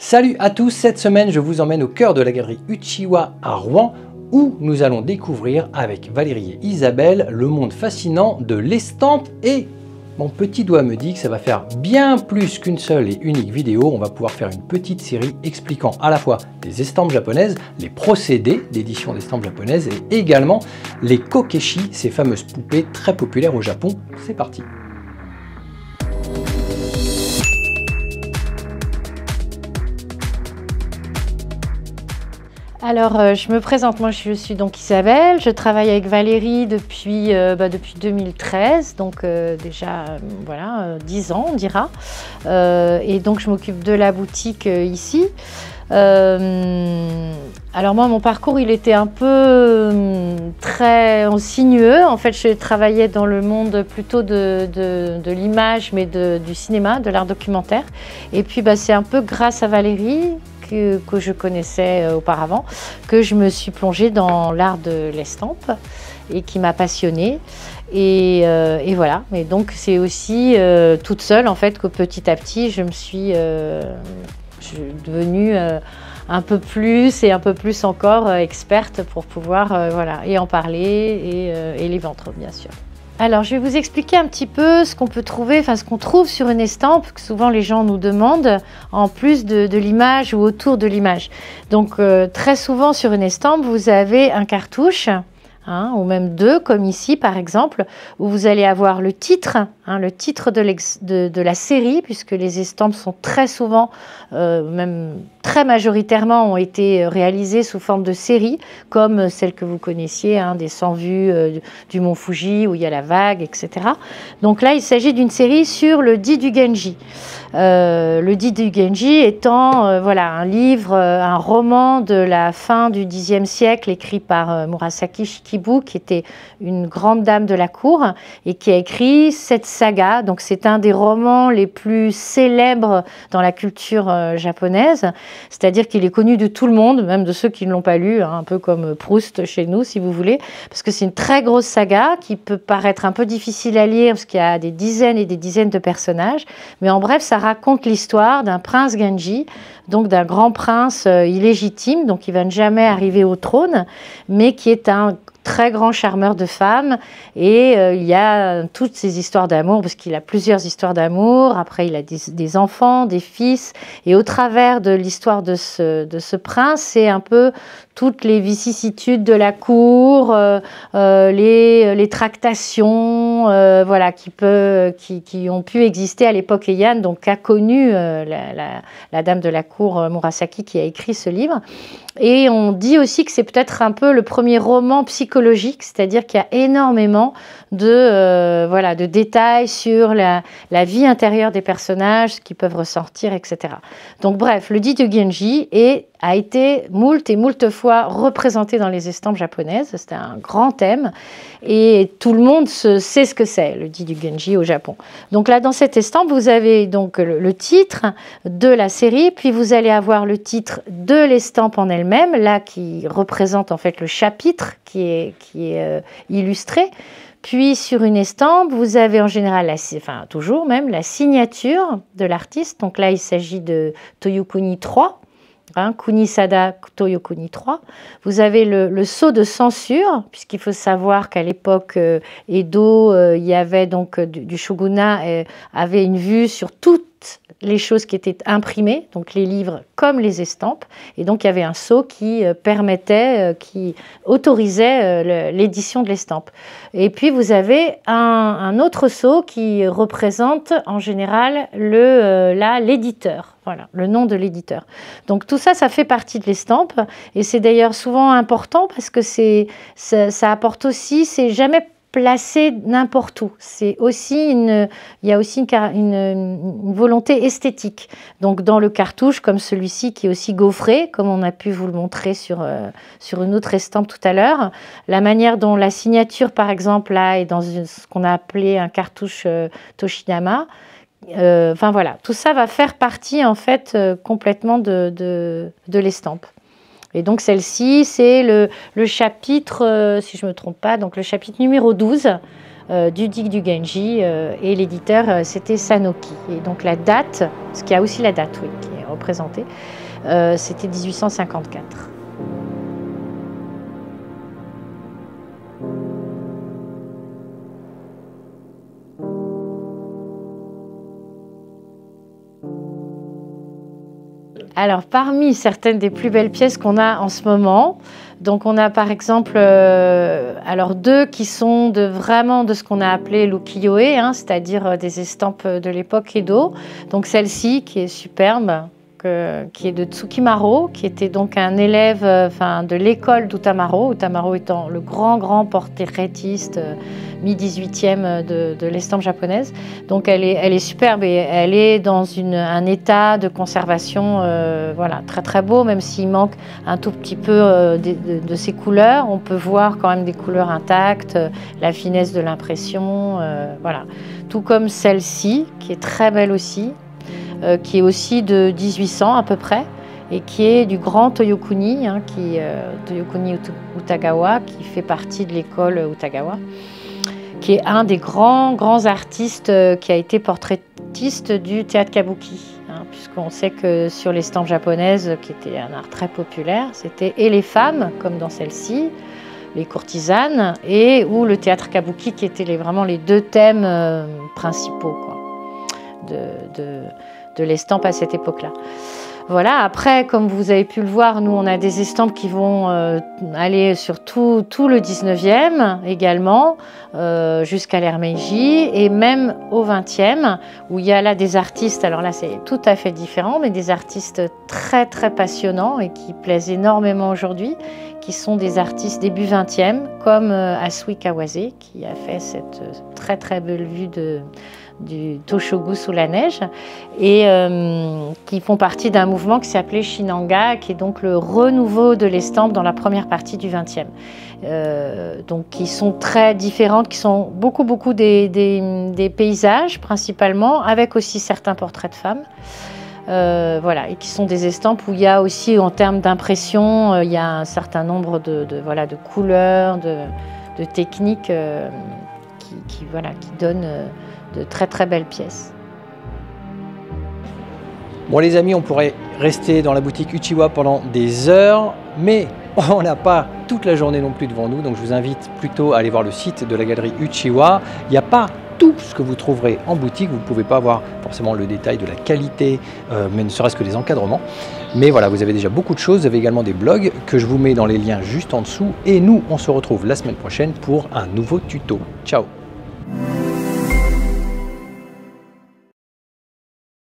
Salut à tous, cette semaine je vous emmène au cœur de la galerie Uchiwa à Rouen où nous allons découvrir avec Valérie et Isabelle le monde fascinant de l'estampe et mon petit doigt me dit que ça va faire bien plus qu'une seule et unique vidéo. On va pouvoir faire une petite série expliquant à la fois les estampes japonaises, les procédés d'édition d'estampes japonaises et également les kokeshi, ces fameuses poupées très populaires au Japon. C'est parti! Alors, je me présente, moi je suis donc Isabelle, je travaille avec Valérie depuis 2013, donc déjà voilà, 10 ans on dira, et donc je m'occupe de la boutique ici. Alors moi mon parcours il était un peu très sinueux, en fait je travaillais dans le monde plutôt de l'image mais du cinéma, de l'art documentaire, et puis c'est un peu grâce à Valérie que je connaissais auparavant, que je me suis plongée dans l'art de l'estampe et qui m'a passionnée. Et voilà, et donc c'est aussi toute seule en fait que petit à petit je suis devenue un peu plus et un peu plus encore experte pour pouvoir voilà, et en parler et les vendre bien sûr. Alors, je vais vous expliquer un petit peu ce qu'on peut trouver, enfin ce qu'on trouve sur une estampe, que souvent les gens nous demandent, en plus de l'image ou autour de l'image. Donc, très souvent sur une estampe, vous avez un cartouche, ou même deux, comme ici par exemple, où vous allez avoir le titre, le titre de la série, puisque les estampes sont très souvent, même très majoritairement, ont été réalisées sous forme de série, comme celle que vous connaissiez, des 100 vues du mont Fuji, où il y a la vague, etc. Donc là, il s'agit d'une série sur le Di du Genji. Le Di du Genji étant voilà, un livre, un roman de la fin du Xe siècle, écrit par Murasaki Shikibu, qui était une grande dame de la cour, et qui a écrit cette saga. Donc c'est un des romans les plus célèbres dans la culture japonaise, c'est-à-dire qu'il est connu de tout le monde, même de ceux qui ne l'ont pas lu, un peu comme Proust chez nous, si vous voulez, parce que c'est une très grosse saga qui peut paraître un peu difficile à lire, parce qu'il y a des dizaines et des dizaines de personnages, mais en bref, ça raconte l'histoire d'un prince Genji, donc d'un grand prince illégitime, donc qui va ne jamais arriver au trône, mais qui est un très grand charmeur de femmes, et il y a toutes ces histoires d'amour, parce qu'il a plusieurs histoires d'amour, après il a des enfants, des fils, et au travers de l'histoire de ce prince, c'est un peu toutes les vicissitudes de la cour, les tractations voilà, qui ont pu exister à l'époque Heian, donc a connu la dame de la cour Murasaki qui a écrit ce livre. Et on dit aussi que c'est peut-être un peu le premier roman psychologique, c'est-à-dire qu'il y a énormément de détails sur la vie intérieure des personnages, ce qu'ils peuvent ressortir, etc. Donc bref, le Di du Genji a été moult et moult fois représenté dans les estampes japonaises. C'était un grand thème et tout le monde sait ce que c'est, le Di du Genji au Japon. Donc là, dans cette estampe, vous avez donc le titre de la série, puis vous allez avoir le titre de l'estampe en elle-même, là qui représente en fait le chapitre qui est illustré. Puis sur une estampe, vous avez en général, toujours même, la signature de l'artiste. Donc là, il s'agit de Toyokuni 3. Kunisada Toyokuni 3. Vous avez le sceau de censure, puisqu'il faut savoir qu'à l'époque Edo, il y avait donc du shogunat, avait une vue sur toutes les choses qui étaient imprimées, donc les livres comme les estampes, et donc il y avait un sceau qui permettait, qui autorisait l'édition de l'estampe. Et puis vous avez un autre sceau qui représente en général l'éditeur, voilà, le nom de l'éditeur. Donc tout ça, ça fait partie de l'estampe, et c'est d'ailleurs souvent important parce que ça apporte aussi, c'est jamais placé n'importe où. C'est aussi il y a aussi une volonté esthétique. Donc dans le cartouche comme celui-ci qui est aussi gaufré, comme on a pu vous le montrer sur une autre estampe tout à l'heure, la manière dont la signature par exemple là est dans ce qu'on a appelé un cartouche Toshinama. Enfin voilà, tout ça va faire partie en fait complètement de l'estampe. Et donc celle-ci, c'est le chapitre, si je ne me trompe pas, donc le chapitre numéro 12, du Duc du Genji et l'éditeur c'était Sanoki. Et donc la date, parce qu'il y a aussi la date oui, qui est représentée, c'était 1854. Alors, parmi certaines des plus belles pièces qu'on a en ce moment, donc on a par exemple alors deux qui sont vraiment de ce qu'on a appelé l'ukiyo-e, hein, c'est-à-dire des estampes de l'époque Edo. Donc celle-ci qui est superbe, qui est de Tsukimaro, qui était donc un élève de l'école d'Utamaro, Utamaro étant le grand portraitiste mi-18e de l'estampe japonaise. Donc elle est superbe et elle est dans un état de conservation voilà, très beau, même s'il manque un tout petit peu de ses couleurs. On peut voir quand même des couleurs intactes, la finesse de l'impression, voilà. Tout comme celle-ci, qui est très belle aussi, qui est aussi de 1800 à peu près, et qui est du grand Toyokuni, hein, Toyokuni Utagawa, qui fait partie de l'école Utagawa, qui est un des grands artistes qui a été portraitiste du théâtre kabuki, hein, puisqu'on sait que sur l'estampe japonaise, qui était un art très populaire, c'était et les femmes, comme dans celle-ci, les courtisanes, ou le théâtre kabuki, qui étaient vraiment les deux thèmes principaux, quoi, de l'estampe à cette époque-là. Voilà, après, comme vous avez pu le voir, nous, on a des estampes qui vont aller sur tout le 19e également, jusqu'à l'ère Meiji, et même au 20e, où il y a là des artistes, alors là, c'est tout à fait différent, mais des artistes très passionnants et qui plaisent énormément aujourd'hui, qui sont des artistes début 20e, comme Asui Kawase, qui a fait cette très belle vue du Toshogu sous la neige, et qui font partie d'un mouvement qui s'appelait Shinanga, qui est donc le renouveau de l'estampe dans la première partie du XXe. Donc qui sont très différentes, qui sont beaucoup des paysages principalement, avec aussi certains portraits de femmes. Voilà, et qui sont des estampes où il y a aussi, en termes d'impression, il y a un certain nombre de couleurs, de techniques qui donnent de très belles pièces. Bon les amis, on pourrait rester dans la boutique Uchiwa pendant des heures, mais on n'a pas toute la journée non plus devant nous, donc je vous invite plutôt à aller voir le site de la galerie Uchiwa. Il n'y a pas tout ce que vous trouverez en boutique, vous ne pouvez pas avoir forcément le détail de la qualité, mais ne serait-ce que des encadrements. Mais voilà, vous avez déjà beaucoup de choses, vous avez également des blogs que je vous mets dans les liens juste en dessous, et nous on se retrouve la semaine prochaine pour un nouveau tuto. Ciao!